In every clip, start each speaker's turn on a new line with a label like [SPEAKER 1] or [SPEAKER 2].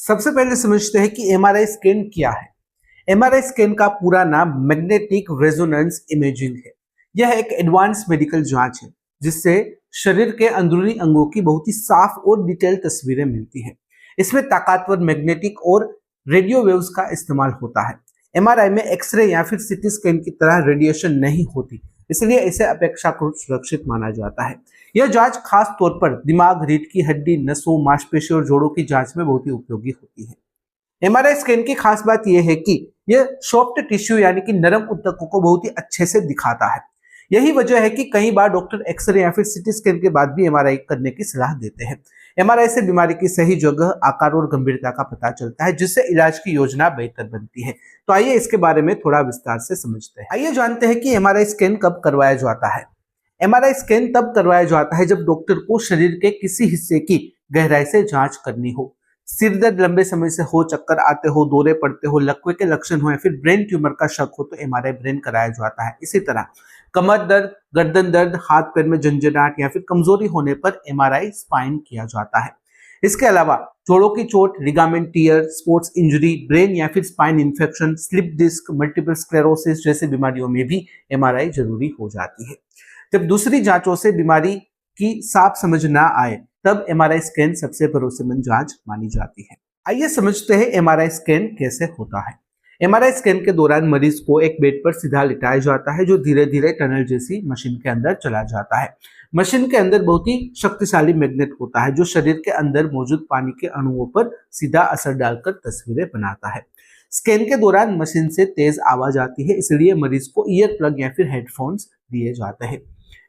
[SPEAKER 1] सबसे पहले समझते हैं कि एमआरआई स्कैन क्या है। एमआरआई स्कैन का पूरा नाम मैग्नेटिक रेजोनेंस इमेजिंग है। यह एक एडवांस मेडिकल जांच है जिससे शरीर के अंदरूनी अंगों की बहुत ही साफ और डिटेल तस्वीरें मिलती है। इसमें ताकतवर मैग्नेटिक और रेडियो वेव्स का इस्तेमाल होता है। एमआरआई में एक्सरे या फिर सीटी स्कैन की तरह रेडिएशन नहीं होती, इसलिए इसे अपेक्षाकृत सुरक्षित माना जाता है। यह जांच खास तौर पर दिमाग, रीढ़ की हड्डी, नसों, मांसपेशियों और जोड़ों की जांच में बहुत ही उपयोगी होती है। एमआरआई स्कैन की खास बात यह है कि यह सॉफ्ट टिश्यू यानी कि नरम ऊतकों को बहुत ही अच्छे से दिखाता है। यही वजह है कि कई बार डॉक्टर एक्सरे या फिर सीटी स्कैन के बाद भी एमआरआई करने की सलाह देते हैं। एमआरआई से बीमारी की सही जगह, आकार और गंभीरता का पता चलता है, जिससे इलाज की योजना बेहतर बनती है। तो आइए इसके बारे में थोड़ा विस्तार से समझते हैं। आइए जानते हैं कि एमआरआई स्कैन कब करवाया जाता है। एमआरआई स्कैन तब करवाया जाता है जब डॉक्टर को शरीर के किसी हिस्से की गहराई से जांच करनी हो। सिर दर्द लंबे समय से हो, चक्कर आते हो, दौरे पड़ते हो, लकवे के लक्षण हो या फिर ब्रेन ट्यूमर का शक हो तो एमआरआई ब्रेन कराया जाता है। इसी तरह कमर दर्द, गर्दन दर्द, हाथ पैर में झंझनाहट या फिर कमजोरी होने पर एमआरआई स्पाइन किया जाता है। इसके अलावा जोड़ों की चोट, ligament tear, sports injury, brain या फिर spine infection, slip disc, multiple sclerosis जैसी बीमारियों में भी एमआरआई जरूरी हो जाती है। जब दूसरी जांचों से बीमारी की साफ समझ ना आए तब एमआरआई स्कैन सबसे भरोसेमंद जांच मानी जाती है। आइए समझते हैं एमआरआई स्कैन कैसे होता है। एमआरआई स्कैन के दौरान मरीज को एक बेड पर सीधा लिटाया जाता है, जो धीरे धीरे टनल जैसी मशीन के अंदर चला जाता है। मशीन के अंदर बहुत ही शक्तिशाली मैग्नेट होता है जो शरीर के अंदर मौजूद पानी के अणुओं पर सीधा असर डालकर तस्वीरें बनाता है। स्कैन के दौरान मशीन से तेज आवाज आती है, इसलिए मरीज को ईयर प्लग या फिर हेडफोन्स दिए जाते हैं।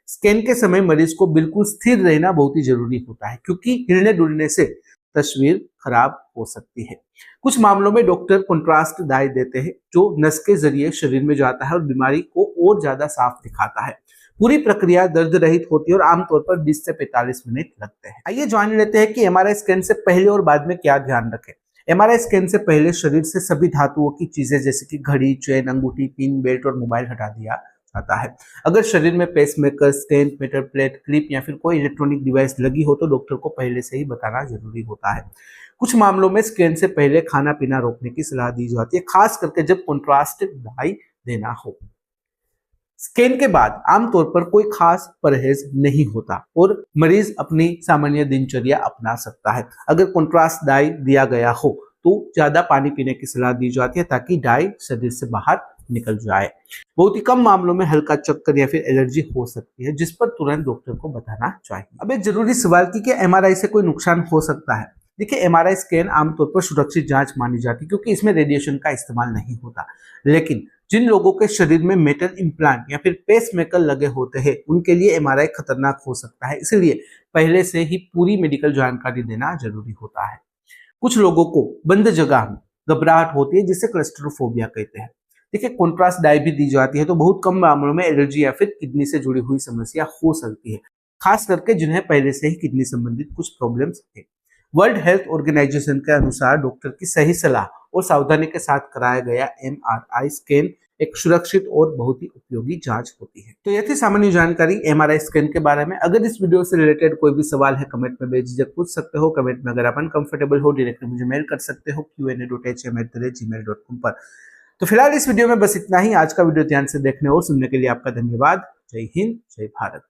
[SPEAKER 1] स्कैन के समय मरीज को बिल्कुल स्थिर रहना बहुत ही जरूरी होता है, क्योंकि हिलने डुलने से तस्वीर खराब हो सकती है। कुछ मामलों में डॉक्टर कंट्रास्ट डाई देते हैं जो नस के जरिए शरीर में जाता है और बीमारी को और ज्यादा साफ दिखाता है। पूरी प्रक्रिया दर्द रहित होती है और आमतौर पर 20 से 45 मिनट लगते हैं। आइए जान लेते हैं कि एमआरआई स्कैन से पहले और बाद में क्या ध्यान रखें। एमआरआई स्कैन से पहले शरीर से सभी धातुओं की चीजें जैसे कि घड़ी, चेन, अंगूठी, पिन, बेल्ट और मोबाइल हटा दिया जाता है। अगर शरीर में pacemaker, stent, metal plate, clip या फिर कोई इलेक्ट्रॉनिक डिवाइस लगी हो तो डॉक्टर को पहले से ही बताना जरूरी होता है। कुछ मामलों में स्कैन से पहले खाना पीना रोकने की सलाह दी जाती है, खास करके जब कंट्रास्ट डाई देना हो। स्कैन के बाद आमतौर पर कोई खास परहेज नहीं होता और मरीज अपनी सामान्य दिनचर्या अपना सकता है। अगर कंट्रास्ट डाई दिया गया हो तो ज्यादा पानी पीने की सलाह दी जाती है ताकि डाई शरीर से बाहर निकल जाए। बहुत ही कम मामलों में हल्का चक्कर या फिर एलर्जी हो सकती है, जिस पर तुरंत डॉक्टर को बताना चाहिए। अब एक जरूरी सवाल कि क्या एमआरआई से कोई नुकसान हो सकता है। देखिए, एमआरआई स्कैन आमतौर पर सुरक्षित जांच मानी जाती है क्योंकि इसमें रेडिएशन का इस्तेमाल नहीं होता। लेकिन जिन लोगों के शरीर में मेटल इम्प्लांट या फिर पेसमेकर लगे होते हैं उनके लिए एमआरआई खतरनाक हो सकता है, इसलिए पहले से ही पूरी मेडिकल जानकारी देना जरूरी होता है। कुछ लोगों को बंद जगह में घबराहट होती है जिसे क्लस्ट्रोफोबिया कहते हैं। देखिए, कंट्रास्ट डाई भी दी जाती है तो बहुत कम मामलों में एलर्जी या फिर किडनी से जुड़ी हुई समस्या हो सकती है, खास करके जिन्हें पहले से ही किडनी संबंधित कुछ प्रॉब्लम्स है। वर्ल्ड हेल्थ ऑर्गेनाइजेशन के अनुसार डॉक्टर की सही सलाह और सावधानी के साथ कराया गया एमआरआई स्कैन एक सुरक्षित और बहुत ही उपयोगी जांच होती है। तो यह थी सामान्य जानकारी एमआरआई स्कैन के बारे में। अगर इस वीडियो से रिलेटेड कोई भी सवाल है कमेंट में बेझिझक पूछ सकते हो। कमेंट में अगर आप अनकंफर्टेबल हो डायरेक्टली मुझे मेल कर सकते हो qa.hm@gmail.com पर। तो फिलहाल इस वीडियो में बस इतना ही। आज का वीडियो ध्यान से देखने और सुनने के लिए आपका धन्यवाद। जय हिंद, जय भारत।